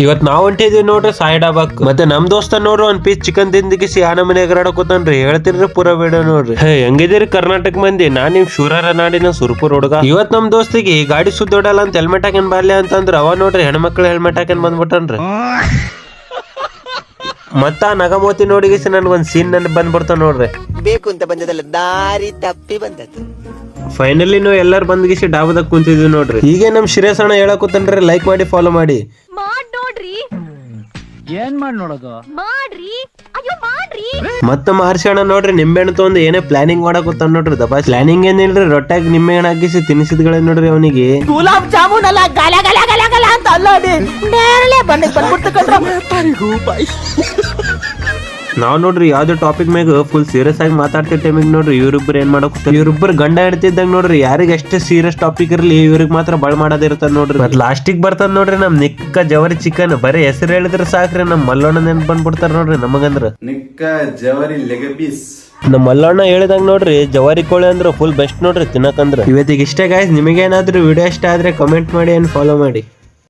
ಇವತ್ ನಾವ್ ಹೊಂಟಿದೀವಿ ನೋಡ್ರಿ ಸಾಯಿ ಡಾಬಾಕ್. ಮತ್ತೆ ನಮ್ ದೋಸ್ತ ನೋಡ್ರಿ ಒಂದ್ ಪೀಸ್ ಚಿಕನ್ ತಿಂದಿಗಿಸಿ ಆ ನಮನೆ ಎಗರಾಡಕೂತಾನ್ರಿ. ಹೇಳ್ತಿರ್ರಿ ಪೂರಾ ವಿಡಿಯೋ ನೋಡ್ರಿ. ಹೆಂಗಿದಿರಿ ಕರ್ನಾಟಕ ಮಂದಿ, ನಾನ್ ನಿಮ್ ಶೂರರ ನಾಡಿನ ಸುರ್ಪುರ್ ಹುಡುಗ. ಇವತ್ ನಮ್ ದೋಸ್ತಿಗೆ ಗಾಡಿ ಸುದ್ದೋಡಲ್ಲ ಅಂತ ಹೆಲ್ಮೆಟ್ ಹಾಕನ್ ಬರ್ಲಿ ಅಂತಂದ್ರ ಅವ ನೋಡ್ರಿ ಹೆಣ್ಮಕ್ಳು ಹೆಲ್ಮೆಟ್ ಹಾಕನ್ ಬಂದ್ಬಿಟ್ಟನ್ರಿ. ಮತ್ತ ನಗಮೋತಿ ನೋಡಿಗಿಸಿ ನನ್ಗೊಂದ್ ಸೀನ್ ಬಂದ್ಬಿಡ್ತಾವ ನೋಡ್ರಿ. ಬೇಕು ಅಂತ ಬಂದದಲ್ಲ, ದಾರಿ ತಪ್ಪಿ ಬಂದದ್ದು. ಫೈನಲಿ ನಾವು ಎಲ್ಲಾರು ಬಂದ್ಗಿಸಿ ಡಾಬಾದಾಗ ಕುಂತಿದ್ವಿ ನೋಡ್ರಿ. ಹೀಗೆ ನಮ್ ಶಿರೇಶ್ ಅಣ್ಣ ಹೇಳಕೂತನ್ರಿ, ಲೈಕ್ ಮಾಡಿ ಫಾಲೋ ಮಾಡಿ. ಏನ್ ಮಾಡಿ ನೋಡೋದು ಮಾಡ್ರಿ, ಅಯ್ಯೋ ಮಾಡ್ರಿ. ಮತ್ತ ಮಹರ್ಷಿ ಅಣ್ಣ ನೋಡ್ರಿ ನಿಂಬೆಹಣ್ಣು ತಗೊಂಡು ಏನೇ ಪ್ಲಾನಿಂಗ್ ಮಾಡಕೂತಾನ ನೋಡ್ರಿ. ದಬಾ ಪ್ಲಾನಿಂಗ್ ಏನಿಲ್ರಿ, ರೊಟ್ಟಾಗಿ ನಿಂಬೆಹಣ್ಣು ಹಾಕಿಸಿ ತಿನ್ನಿಸಿದ್ಗಳೇ ನೋಡ್ರಿ ಅವನಿಗೆ. ಗುಲಾಬ್ ಜಾಮೂನ್ ಅಲ್ಲ, ಗಲ ಗಲ ಗಲ ಗಲ ಅಂತ ಅಲ್ಲಾಡಿ ನೇರಳೆ ಬಂದ್ಬಿಡ್ತು ನಾವ್ ನೋಡ್ರಿ ಯಾವ್ದು ಟಾಪಿಕ್ ಮ್ಯಾಗ ಫುಲ್ ಸೀರಿಯಸ್ ಆಗಿ ಮಾತಾಡ್ತಿದ್ದ ಟೈಮಿಗೆ ನೋಡ್ರಿ ಇವ್ರಿಬ್ರು ಏನ್ ಮಾಡಕೂತಾರ. ಇವ್ರಿಬ್ರು ಗಂಡ ಹೇಳ್ತಿದ್ದಂಗ ನೋಡ್ರಿ ಯಾರಿಗೆ ಎಷ್ಟೇ ಸೀರಿಯಸ್ ಟಾಪಿಕ್ ಇರ್ಲಿ ಇವ್ರಿಗೆ ಮಾತ್ರ ಬಳ್ ಮಾಡೋದಿರ್ತದ ನೋಡ್ರಿ. ಮತ್ ಲಾಸ್ಟಿಗೆ ಬರ್ತದ ನೋಡ್ರಿ ನಮ್ ನಿಕ್ಕ ಜವರಿ ಚಿಕನ್. ಬರೀ ಹೆಸರು ಹೇಳಿದ್ರೆ ಸಾಕ್ರಿ ನಮ್ ಮಲ್ಲಣ್ಣ ನೆನ್ಪ್ ಬಂದ್ಬಿಡ್ತಾರ ನೋಡ್ರಿ ನಮಗಂದ್ರ. ನಿಕ್ಕ ಜವರಿ ಲೆಗ್ ಪೀಸ್. ನಮ್ ಮಲ್ಲಣ್ಣ ಹೇಳಿದಂಗ ನೋಡ್ರಿ ಜವಾರಿ ಕೋಳಿ ಅಂದ್ರ ಫುಲ್ ಬೆಸ್ಟ್ ನೋಡ್ರಿ ತಿನ್ನಕಂದ್ರ. ಇವತ್ತಿಗೆ ಇಷ್ಟೇ ಗಾಯ್ಸ್. ನಿಮಗೇನಾದ್ರೂ ವಿಡಿಯೋ ಇಷ್ಟ ಆದ್ರೆ ಕಮೆಂಟ್ ಮಾಡಿ ಅಂಡ್ ಫಾಲೋ ಮಾಡಿ.